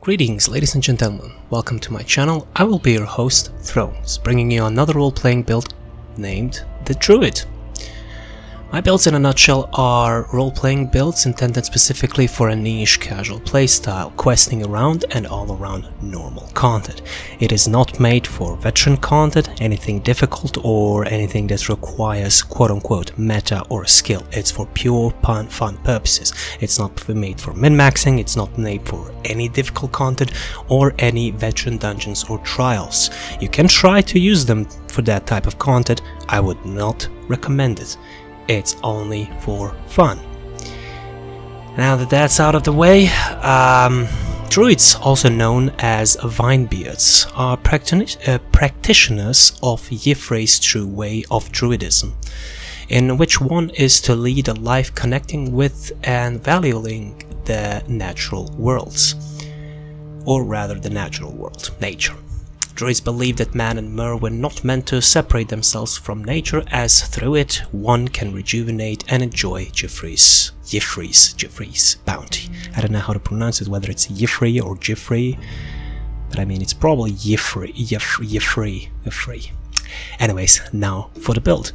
Greetings ladies and gentlemen, welcome to my channel. I will be your host, Thrones, bringing you another role-playing build named the Druid. My builds in a nutshell are role-playing builds intended specifically for a niche casual playstyle, questing around and all around normal content. It is not made for veteran content, anything difficult or anything that requires quote-unquote meta or skill. It's for pure fun purposes. It's not made for min-maxing, it's not made for any difficult content or any veteran dungeons or trials. You can try to use them for that type of content. I would not recommend it. It's only for fun. Now that that's out of the way, Druids, also known as Vinebeards, are practitioners of Y'ffre's true way of Druidism, in which one is to lead a life connecting with and valuing the natural worlds, or rather the natural world, nature. Druids believe that man and mer were not meant to separate themselves from nature, as through it one can rejuvenate and enjoy Y'ffre's bounty. I don't know how to pronounce it, whether it's Y'ffre or Y'ffre, but I mean it's probably Y'ffre. Anyways, now for the build.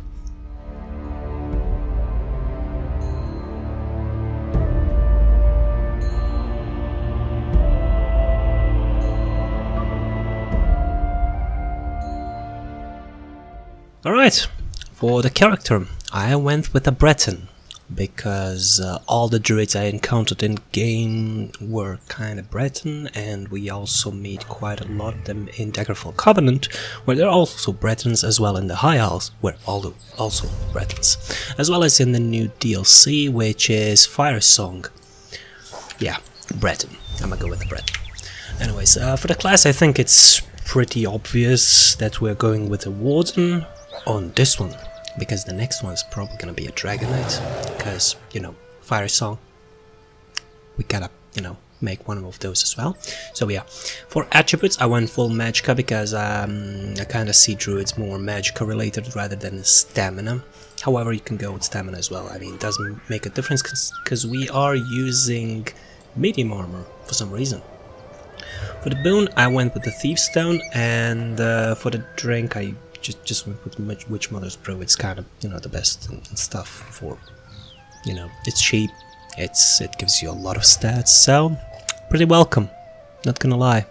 Alright, for the character I went with a Breton, because all the druids I encountered in game were kind of Breton, and we also meet quite a lot of them in Daggerfall Covenant, where there are also Bretons, as well in the High Isles, where also Bretons, as well as in the new DLC, which is Fire Song. Yeah, Breton. I'm gonna go with the Breton. Anyways, for the class I think it's pretty obvious that we're going with a Warden on this one, because the next one is probably gonna be a Dragon Knight, because, you know, Fire Song, we gotta, you know, make one of those as well. So yeah, for attributes I went full Magicka, because I kind of see druids more Magicka related rather than stamina. However, you can go with stamina as well. I mean, it doesn't make a difference, because we are using medium armor for some reason. For the boon I went with the Thief's Stone, and for the drink I just went with Witch Mother's Brew. It's kind of, you know, the best and stuff for, you know, it's cheap, it gives you a lot of stats, so pretty welcome, not gonna lie.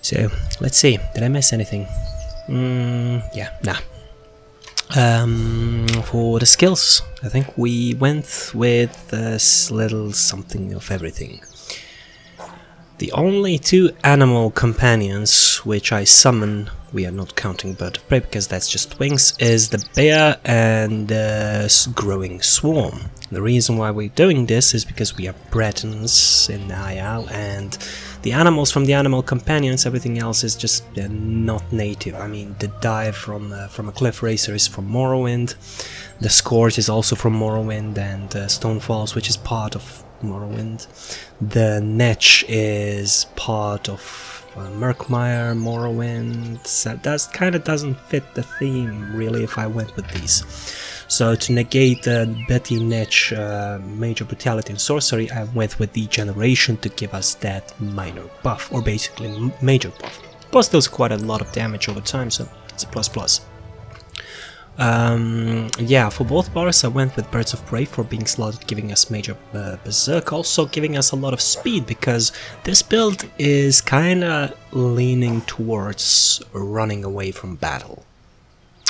So let's see, did I miss anything? Yeah, nah. For the skills, I think we went with this little something of everything. The only two animal companions which I summon, we are not counting Bird of Prey because that's just wings, is the bear and the growing swarm. The reason why we're doing this is because we are Bretons in the High Isle, and the animals from the animal companions, everything else is just not native. I mean, the dive from a cliff racer is from Morrowind, the Scourge is also from Morrowind, and Stonefalls, which is part of Morrowind. The Netch is part of Murkmire, Morrowind, so that kind of doesn't fit the theme really if I went with these. So to negate Betty Netch major brutality and sorcery, I went with Degeneration to give us that minor buff, or basically major buff. Plus does quite a lot of damage over time, so it's a plus. Yeah, for both bars I went with Birds of Prey for being slotted, giving us major berserk, also giving us a lot of speed, because this build is kinda leaning towards running away from battle,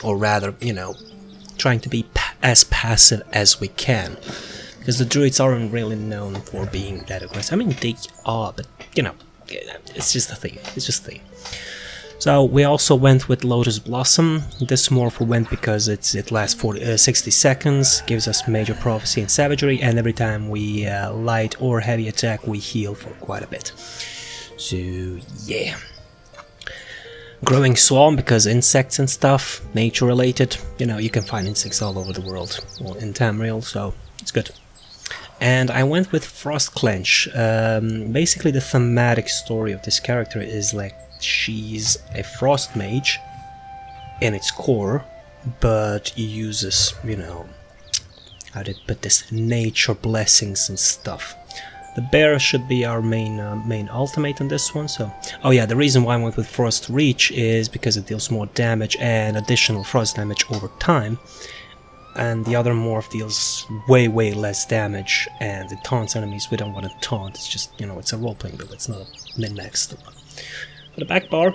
or rather, you know, trying to be as passive as we can, because the druids aren't really known for being that aggressive. I mean, they are, but you know, it's just a thing, So we also went with Lotus Blossom. This Morphle went because it lasts 60 seconds, gives us major prophecy and savagery, and every time we light or heavy attack we heal for quite a bit. So yeah. Growing Swarm because insects and stuff, nature related, you know, you can find insects all over the world, or in Tamriel, so it's good. And I went with Frost Clench. Basically the thematic story of this character is like, she's a frost mage in its core, but uses, you know, how to put this, nature blessings and stuff. The bear should be our main ultimate on this one. So, oh yeah, the reason why I went with Frost Reach is because it deals more damage and additional frost damage over time. And the other morph deals way less damage, and it taunts enemies we don't want to taunt. It's just, you know, it's a role-playing build, it's not a min-max one. For the back bar,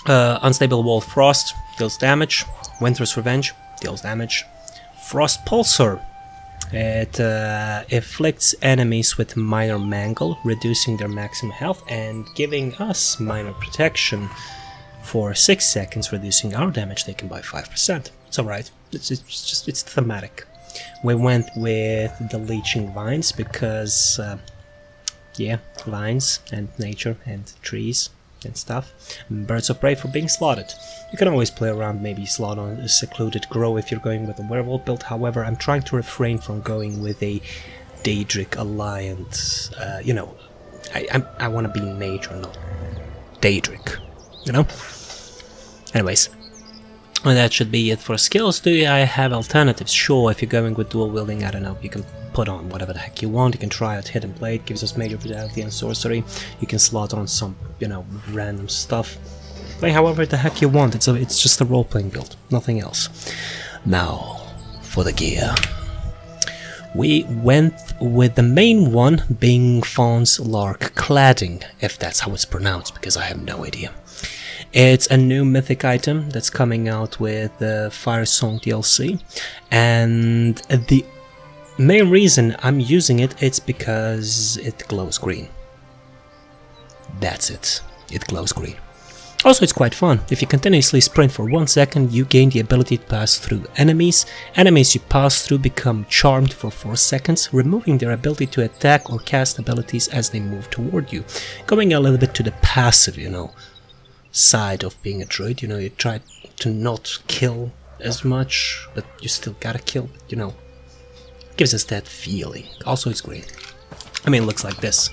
Unstable Wall Frost deals damage, Winter's Revenge deals damage, Frost Pulsar, it afflicts enemies with minor mangle, reducing their maximum health and giving us minor protection for 6 seconds, reducing our damage taken by 5%. It's alright, it's thematic. We went with the Leeching Vines because, yeah, vines and nature and trees and stuff. And Birds of Prey for being slotted. You can always play around, maybe slot on a Secluded Grow if you're going with a werewolf build. However, I'm trying to refrain from going with a Daedric Alliance. You know, I want to be nature, not Daedric, you know? Anyways, well, that should be it for skills. Do I have alternatives? Sure, if you're going with dual wielding, I don't know, you can put on whatever the heck you want. You can try out Hidden Blade, gives us major vitality and sorcery. You can slot on some, you know, random stuff. Play however the heck you want. It's just a role-playing build, nothing else. Now, for the gear. We went with the main one being Fawn's Lark Cladding, if that's how it's pronounced, because I have no idea. It's a new mythic item that's coming out with the Fire Song DLC, and the main reason I'm using it's because it glows green. That's it. It glows green. Also, it's quite fun. If you continuously sprint for 1 second, you gain the ability to pass through enemies. Enemies you pass through become charmed for 4 seconds, removing their ability to attack or cast abilities as they move toward you. Going a little bit to the passive, you know, side of being a druid. You know, you try to not kill as much, but you still gotta kill, you know. Gives us that feeling. Also, it's great. I mean, it looks like this.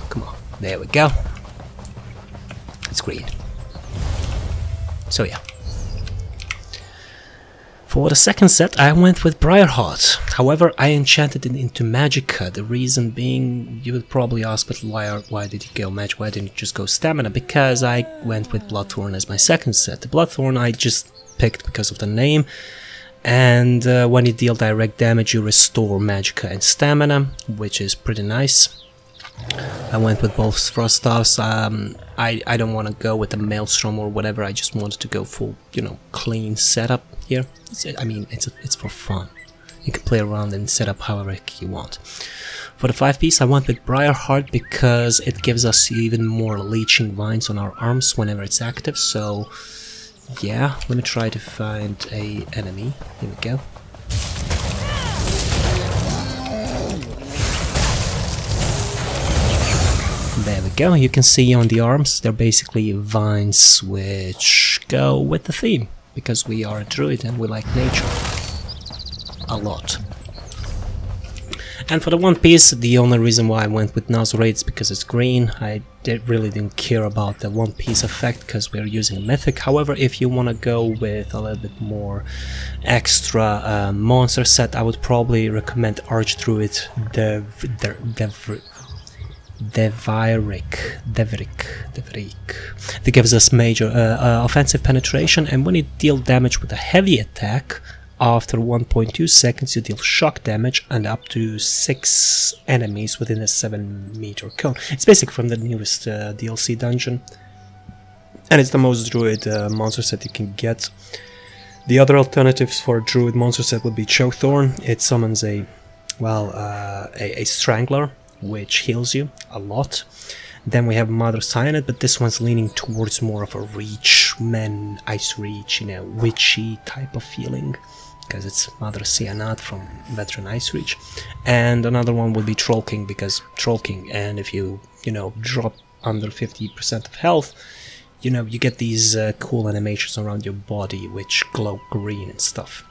Come on. There we go. It's green. So yeah. For the second set, I went with Briarheart. However, I enchanted it into Magicka. The reason being, you would probably ask, but why did you go Magic? Why didn't you just go Stamina? Because I went with Bloodthorn as my second set. The Bloodthorn I just picked because of the name. And when you deal direct damage, you restore Magicka and Stamina, which is pretty nice. I went with both Frost Staffs. I don't want to go with the Maelstrom or whatever. I just wanted to go full, you know, clean setup here. I mean, it's for fun. You can play around and set up however you want. For the 5-piece, I went with Briarheart because it gives us even more Leeching Vines on our arms whenever it's active. So, yeah, let me try to find a enemy. Here we go. There we go. You can see on the arms, they're basically vines which go with the theme, because we are a druid and we like nature a lot. And for the 1-piece, the only reason why I went with Nazareth is because it's green. I really didn't care about the 1-piece effect because we're using a mythic. However, if you want to go with a little bit more extra monster set, I would probably recommend Archdruid Deveric. That gives us major offensive penetration, and when you deal damage with a heavy attack, after 1.2 seconds you deal shock damage and up to 6 enemies within a 7-meter cone. It's basically from the newest DLC dungeon, and it's the most druid monster set you can get. The other alternatives for a druid monster set would be Chokethorn. It summons a Strangler, which heals you a lot. Then we have Mother Cyanide, but this one's leaning towards more of a reach, ice reach, you know, witchy type of feeling, because it's Mother Cyanide from Veteran Ice Reach. And another one would be Troll King, because Troll King, and if you know, drop under 50% of health, you know, you get these cool animations around your body which glow green and stuff.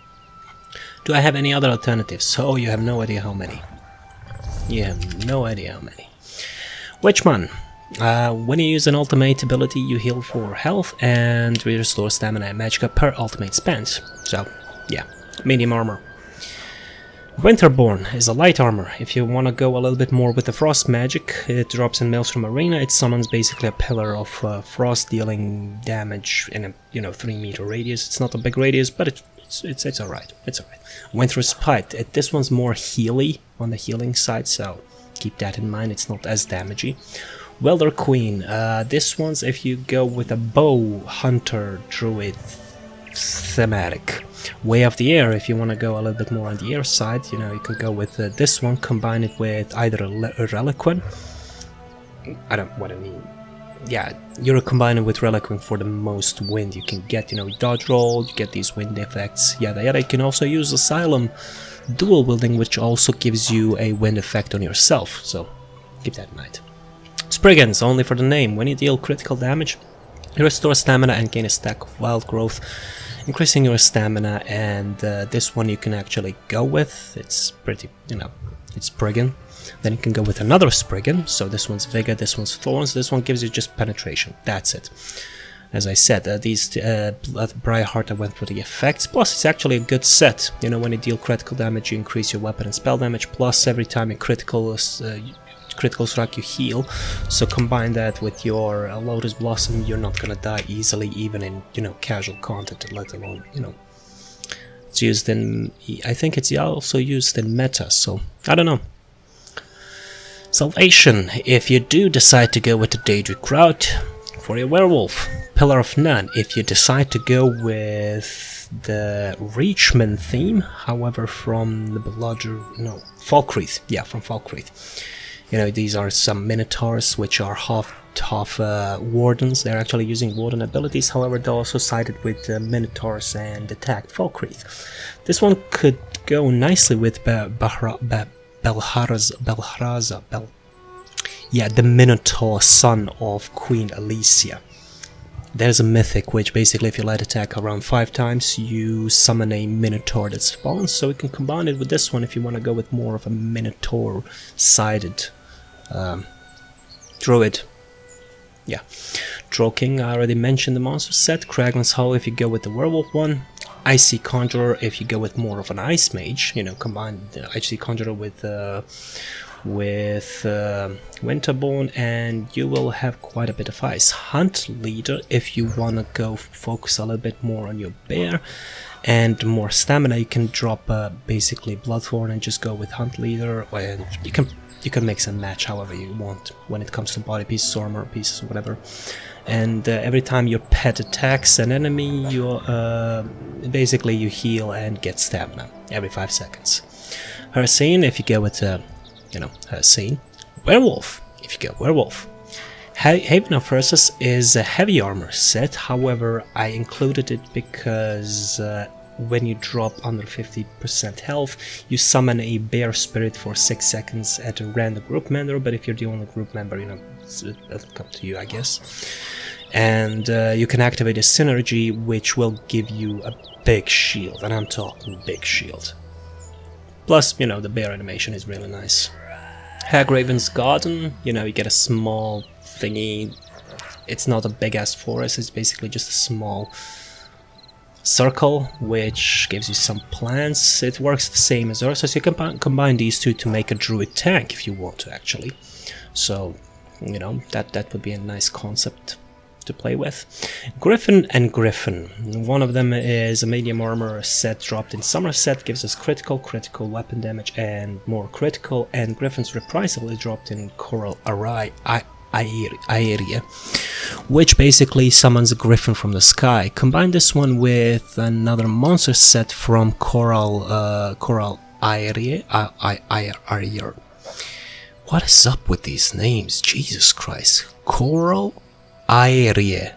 Do I have any other alternatives? Oh, you have no idea how many. You have no idea how many. Witchman. When you use an ultimate ability, you heal for health and restore stamina and magicka per ultimate spent. So, yeah, medium armor. Winterborn is a light armor. If you want to go a little bit more with the frost magic, it drops in Maelstrom Arena. It summons basically a pillar of frost, dealing damage in a 3-meter radius. It's not a big radius, but it's alright. It's alright. Winter Spite. This one's more healy on the healing side, so keep that in mind. It's not as damagey. Welder Queen. This one's if you go with a bow hunter druid thematic. Way of the Air, if you want to go a little bit more on the air side, you know, you can go with this one, combine it with either a Reliquin. What I mean. Yeah, you're combining with Reliquin for the most wind you can get, you know, dodge roll, you get these wind effects, yada yada. You can also use Asylum dual wielding, which also gives you a wind effect on yourself, so keep that in mind. Spriggans, only for the name. When you deal critical damage, you restore stamina and gain a stack of wild growth, increasing your stamina, and this one you can actually go with. It's pretty, you know, it's Spriggan. Then you can go with another Spriggan. So this one's Vigor, this one's Thorns, this one gives you just penetration. That's it. As I said, these Briarheart, I went for the effects. Plus, it's actually a good set. You know, when you deal critical damage, you increase your weapon and spell damage. Plus, every time you critical strike, you heal. So combine that with your Lotus Blossom, you're not gonna die easily, even in, you know, casual content, let alone, you know. It's used in, I think it's also used in meta, so I don't know. Salvation, if you do decide to go with the Daedric route for your werewolf. Pillar of None, if you decide to go with the Reachman theme, however from the Falkreath, yeah, from Falkreath. You know, these are some Minotaurs which are half Wardens. They're actually using Warden abilities, however they're also sided with Minotaurs and attacked Falkreath. This one could go nicely with the Minotaur, son of Queen Alicia. There's a mythic which basically if you light attack around 5 times you summon a Minotaur that spawns, so we can combine it with this one if you want to go with more of a Minotaur sided Druid. Yeah. Troll King, I already mentioned the monster set. Kragman's Hall if you go with the werewolf one. Icy Conjurer if you go with more of an Ice Mage, you know, combine the Icy Conjurer with Winterborn and you will have quite a bit of ice. Hunt Leader if you want to go focus a little bit more on your bear and more stamina, you can drop basically Bloodthorn and just go with Hunt Leader, and you can mix and match however you want when it comes to body pieces, armor pieces, whatever. And every time your pet attacks an enemy, you basically you heal and get stamina every 5 seconds. Hurricane if you go with Hurricane. Werewolf if you go werewolf. Haven of Ursus is a heavy armor set, however I included it because when you drop under 50% health, you summon a bear spirit for 6 seconds at a random group member, but if you're the only group member, you know, it'll come to you, I guess. And you can activate a synergy which will give you a big shield, and I'm talking big shield. Plus, you know, the bear animation is really nice. Hagraven's Garden, you know, you get a small thingy. It's not a big ass forest, it's basically just a small circle which gives you some plants. It works the same as Ursus, so you can combine these two to make a druid tank if you want to actually. So, you know, that would be a nice concept to play with. Griffin and Griffin. One of them is a medium armor set dropped in Somerset, gives us critical weapon damage and more critical, and Griffin's Reprisal is dropped in Coral Area, which basically summons a griffin from the sky. Combine this one with another monster set from Coral Area. What is up with these names? Jesus Christ. Coral Area.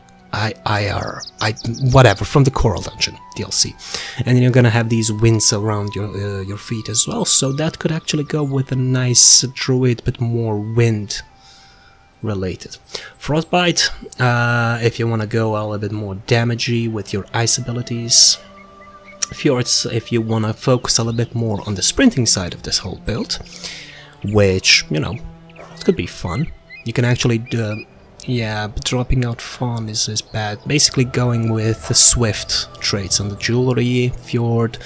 Whatever, from the Coral Dungeon DLC. And then you're gonna have these winds around your feet as well, so that could actually go with a nice druid but more wind related. Frostbite, if you want to go a little bit more damagey with your ice abilities. Fjords, if you want to focus a little bit more on the sprinting side of this whole build, which, you know, it could be fun. You can actually yeah, but dropping out Fawn is bad. Basically going with the Swift traits on the Jewelry, Fjord,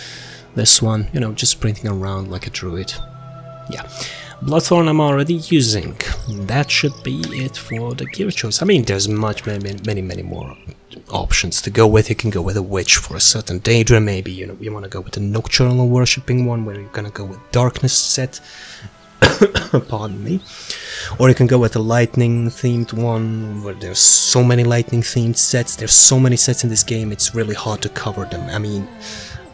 this one, you know, just sprinting around like a druid. Yeah. Bloodthorn I'm already using. That should be it for the gear choice. I mean, there's many more options to go with. You can go with a witch for a certain daedra, maybe, you know, you want to go with the nocturnal worshipping one, where you're gonna go with darkness set. Pardon me. Or you can go with the lightning themed one, where there's so many lightning themed sets. There's so many sets in this game, it's really hard to cover them. I mean,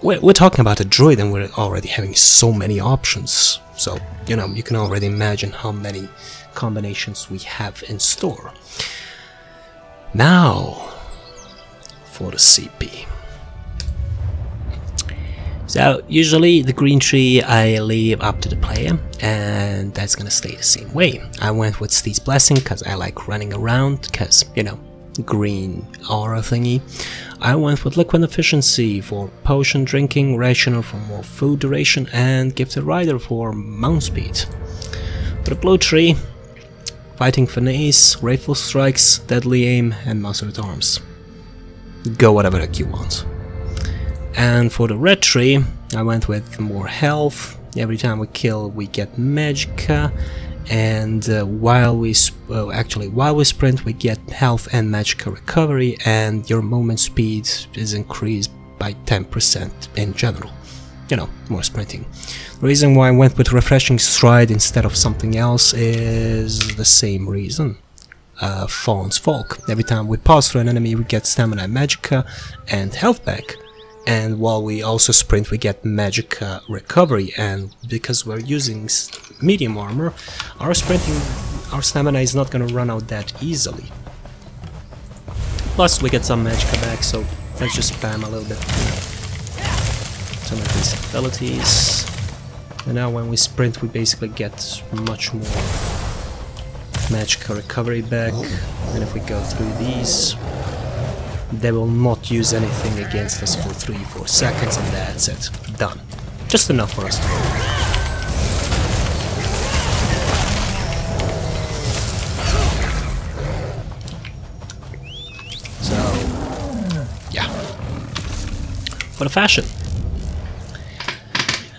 we're talking about a druid and we're already having so many options. So, you know, you can already imagine how many combinations we have in store. Now, for the CP. So, usually the green tree I leave up to the player, and that's gonna stay the same way. I went with Steve's Blessing because I like running around, because, you know, green aura thingy. I went with Liquid Efficiency for potion drinking, Rationer for more food duration, and Gifted Rider for mount speed. For the blue tree, Fighting Finesse, Wrathful Strikes, Deadly Aim, and Master at Arms. Go whatever heck you want. And for the red tree, I went with more health. Every time we kill, we get Magicka. And while we sprint, we get health and Magicka recovery, and your movement speed is increased by 10% in general. You know, more sprinting. The reason why I went with Refreshing Stride instead of something else is the same reason. Fawn's Folk. Every time we pass through an enemy, we get stamina and Magicka and health back. And while we also sprint, we get Magicka recovery, and because we're using medium armor, our stamina is not gonna run out that easily. Plus we get some Magicka back, so let's just spam a little bit some of these abilities. And now when we sprint, we basically get much more Magicka recovery back, and if we go through these, they will not use anything against us for 3-4 seconds, and that's it. Done. Just enough for us to roll. So, yeah. For the fashion.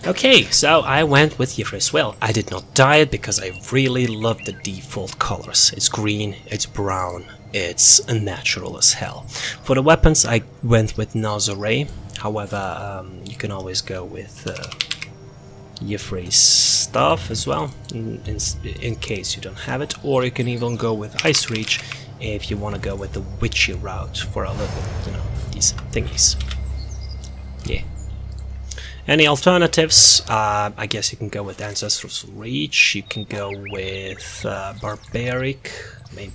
Okay, so I went with Yifra as well. I did not dye it because I really love the default colors. It's green, it's brown, it's natural as hell. For the weapons, I went with Nazare. However, you can always go with Yifra's stuff as well, in case you don't have it. Or you can even go with Ice Reach if you want to go with the witchy route for a little bit, you know, these thingies. Yeah. Any alternatives? I guess you can go with Ancestral's Reach. You can go with Barbaric. I mean,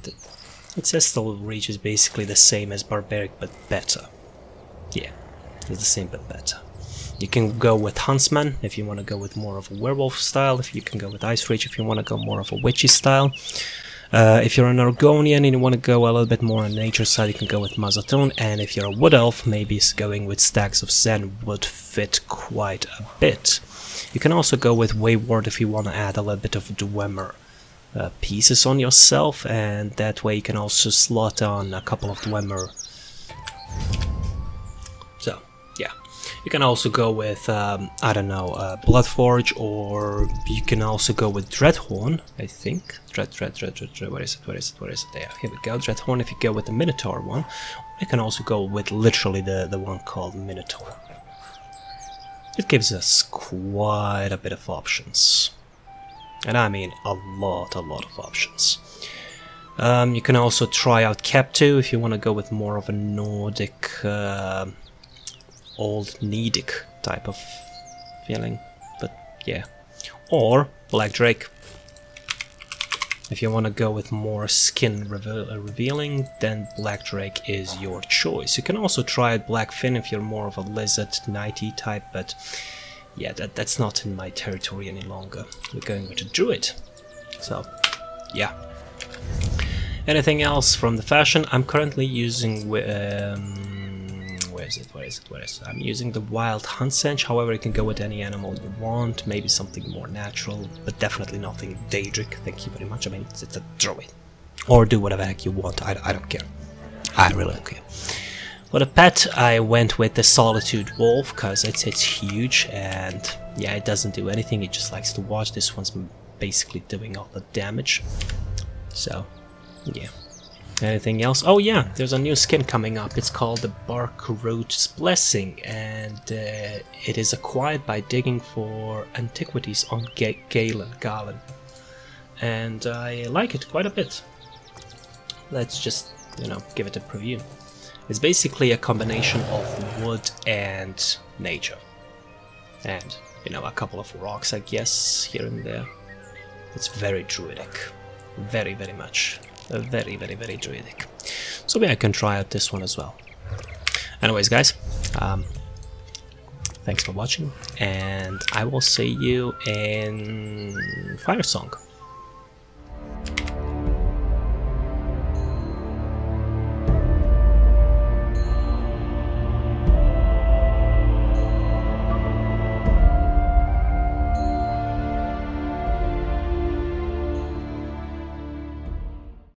Ancestral Reach is basically the same as Barbaric, but better. Yeah, it's the same but better. You can go with Huntsman if you want to go with more of a werewolf style. If you can go with Ice Reach if you want to go more of a witchy style. If you're an Argonian and you want to go a little bit more on nature side, you can go with Mazatun. And if you're a Wood Elf, maybe going with Stacks of Zen would fit quite a bit. You can also go with Wayward if you want to add a little bit of Dwemer pieces on yourself, and that way you can also slot on a couple of Dwemer. So, yeah. You can also go with, I don't know, Bloodforge, or you can also go with Dreadhorn, I think. Dread, where is it? There, here we go, Dreadhorn. If you go with the Minotaur one, you can also go with literally the one called Minotaur. It gives us quite a bit of options. And I mean a lot of options. You can also try out Captu if you want to go with more of a Nordic, old Nedic type of feeling, but yeah. Or Black Drake. If you want to go with more skin revealing, then Black Drake is your choice. You can also try out Blackfin if you're more of a lizard nighty type, but yeah, that's not in my territory any longer. We're going with a Druid. So, yeah. Anything else from the fashion? I'm currently using where is it? I'm using the Wild Hunt Sense. However, you can go with any animal you want, maybe something more natural, but definitely nothing Daedric. Thank you very much. I mean, it's a Druid. Or do whatever heck you want. I don't care. I really don't care. For the pet, I went with the Solitude Wolf because it's huge and yeah, it doesn't do anything. It just likes to watch. This one's basically doing all the damage. So yeah. Anything else? Oh yeah, there's a new skin coming up. It's called the Barkroot's Blessing, and it is acquired by digging for antiquities on Galen. And I like it quite a bit. Let's just, you know, give it a preview. It's basically a combination of wood and nature. And, you know, a couple of rocks, I guess, here and there. It's very druidic. Very, very much. Very, very, very druidic. So maybe I can try out this one as well. Anyways, guys, thanks for watching, and I will see you in Fire Song.